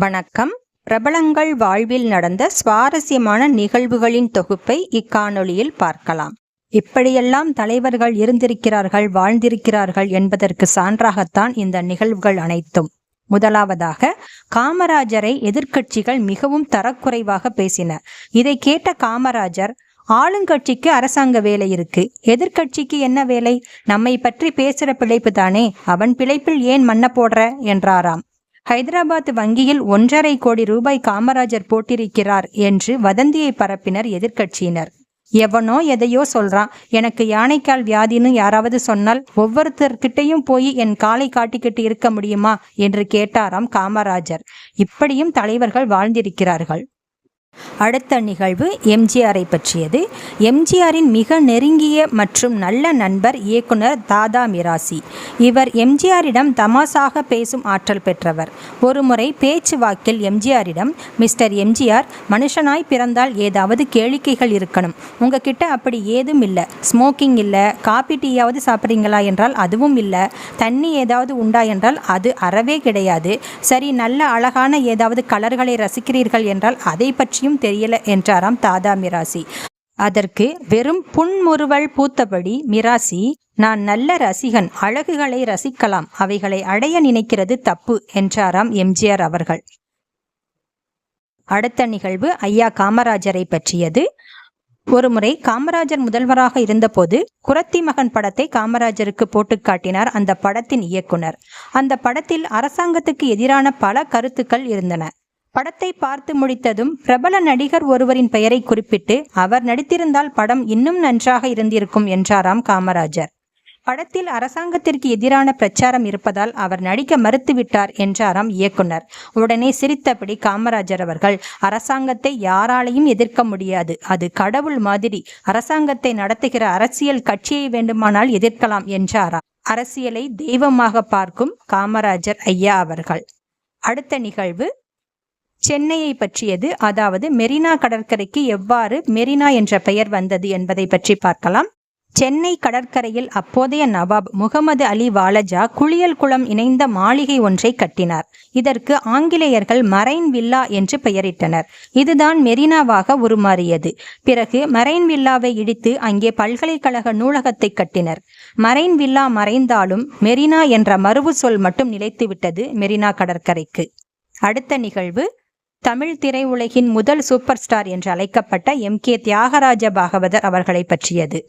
வணக்கம். பிரபலங்கள் வாழ்வில் நடந்த சுவாரஸ்யமான நிகழ்வுகளின் தொகுப்பை இக்காணொளியில் பார்க்கலாம். இப்படியெல்லாம் தலைவர்கள் இருந்திருக்கிறார்கள், வாழ்ந்திருக்கிறார்கள் என்பதற்கு சான்றாகத்தான் இந்த நிகழ்வுகள் அனைத்தும். முதலாவதாக, காமராஜரை எதிர்க்கட்சிகள் மிகவும் தரக்குறைவாக பேசின. இதை கேட்ட காமராஜர், ஆளுங்கட்சிக்கு அரசாங்க வேலை இருக்கு, எதிர்க்கட்சிக்கு என்ன வேலை? நம்மை பற்றி பேசுற பிழைப்பு தானே, அவன் பிழைப்பில் ஏன் மண்ண போடுற என்றாராம். ஹைதராபாத் வங்கியில் 1.5 கோடி ரூபாய் காமராஜர் போட்டிருக்கிறார் என்று வதந்தியை பரப்பினர் எதிர்க்கட்சியினர். எவனோ எதையோ சொல்றான், எனக்கு யானைக்கால் வியாதின்னு யாராவது சொன்னால் ஒவ்வொருத்தர்கிட்டையும் போய் என் காலை காட்டிக்கிட்டு இருக்க முடியுமா என்று கேட்டாராம் காமராஜர். இப்படியும் தலைவர்கள் வாழ்ந்திருக்கிறார்கள். அடுத்த நிகழ்வு எம்ஜிஆரை பற்றியது. எம்ஜிஆரின் மிக நெருங்கிய மற்றும் நல்ல நண்பர் இயக்குனர் தாதா மிராசி. இவர் எம்ஜிஆரிடம் தமாசாக பேசும் ஆற்றல் பெற்றவர். ஒருமுறை பேச்சு வாக்கில் எம்ஜிஆரிடம், மிஸ்டர் எம்ஜிஆர், மனுஷனாய் பிறந்தால் ஏதாவது கேளிக்கைகள் இருக்கணும், உங்ககிட்ட அப்படி ஏதும் இல்லை. ஸ்மோக்கிங் இல்லை, காபி டீயாவது சாப்பிட்றீங்களா என்றால் அதுவும் இல்லை, தண்ணி ஏதாவது உண்டா என்றால் அது அறவே கிடையாது. சரி, நல்ல அழகான ஏதாவது கலர்களை ரசிக்கிறீர்கள் என்றால் அதை பற்றி தெரியல என்றாராம் தாதா மிராசி. அதற்கு வெறும் புன்முறுவல் பூத்தபடி மிராசி, நான் நல்ல ரசிகன், அழகுகளை ரசிக்கலாம், அவைகளை அடைய நினைக்கிறது தப்பு என்றாராம் எம்ஜிஆர் அவர்கள். அடுத்த நிகழ்வு ஐயா காமராஜரை பற்றியது. ஒருமுறை காமராஜர் முதல்வராக இருந்தபோது குறத்தி மகன் படத்தை காமராஜருக்கு போட்டு காட்டினார் அந்த படத்தின் இயக்குனர். அந்த படத்தில் அரசாங்கத்துக்கு எதிரான பல கருத்துக்கள் இருந்தன. படத்தை பார்த்து முடித்ததும் பிரபல நடிகர் ஒருவரின் பெயரை குறிப்பிட்டு, அவர் நடித்திருந்தால் படம் இன்னும் நன்றாக இருந்திருக்கும் என்றாராம் காமராஜர். படத்தில் அரசாங்கத்திற்கு எதிரான பிரச்சாரம் இருப்பதால் அவர் நடிக்க மறுத்துவிட்டார் என்றாராம் இயக்குனர். உடனே சிரித்தபடி காமராஜர் அவர்கள், அரசாங்கத்தை யாராலையும் எதிர்க்க முடியாது, அது கடவுள் மாதிரி, அரசாங்கத்தை நடத்துகிற அரசியல் கட்சியை வேண்டுமானால் எதிர்க்கலாம் என்றாராம். அரசியலை தெய்வமாக பார்க்கும் காமராஜர் ஐயா அவர்கள். அடுத்த நிகழ்வு சென்னையை பற்றியது. அதாவது மெரினா கடற்கரைக்கு எவ்வாறு மெரினா என்ற பெயர் வந்தது என்பதை பற்றி பார்க்கலாம். சென்னை கடற்கரையில் அப்போதைய நவாப் முகமது அலி வாலஜா குளியல் குளம் இணைந்த மாளிகை ஒன்றை கட்டினார். இதற்கு ஆங்கிலேயர்கள் மரைன் வில்லா என்று பெயரிட்டனர். இதுதான் மெரினாவாக உருமாறியது. பிறகு மரைன் வில்லாவை இடித்து அங்கே பல்கலைக்கழக நூலகத்தை கட்டினர். மரைன் வில்லா மறைந்தாலும் மெரினா என்ற மறுவு சொல் மட்டும் நிலைத்துவிட்டது மெரினா கடற்கரைக்கு. அடுத்த நிகழ்வு தமிழ் திரையுலகின் முதல் சூப்பர் ஸ்டார் என்று அழைக்கப்பட்ட MK தியாகராஜ பாகவதர் அவர்களை பற்றியது.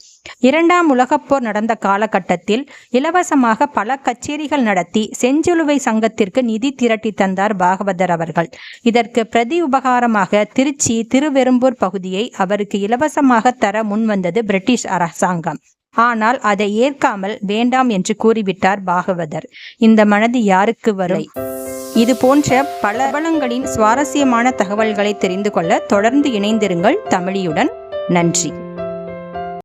2ஆம் உலகப்போர் நடந்த காலகட்டத்தில் இலவசமாக பல கச்சேரிகள் நடத்தி செஞ்சிலுவை சங்கத்திற்கு நிதி திரட்டி தந்தார் பாகவதர் அவர்கள். இதற்கு பிரதி உபகாரமாக திருச்சி திருவெரும்பூர் பகுதியை அவருக்கு இலவசமாக தர முன்வந்தது பிரிட்டிஷ் அரசாங்கம். ஆனால் அதை ஏற்காமல் வேண்டாம் என்று கூறிவிட்டார் பாகவதர். இந்த மனது யாருக்கு வரும்? இது போன்ற பல பிரபலங்களின் சுவாரஸ்யமான தகவல்களை தெரிந்து கொள்ள தொடர்ந்து இணைந்திருங்கள் தமிழியுடன். நன்றி.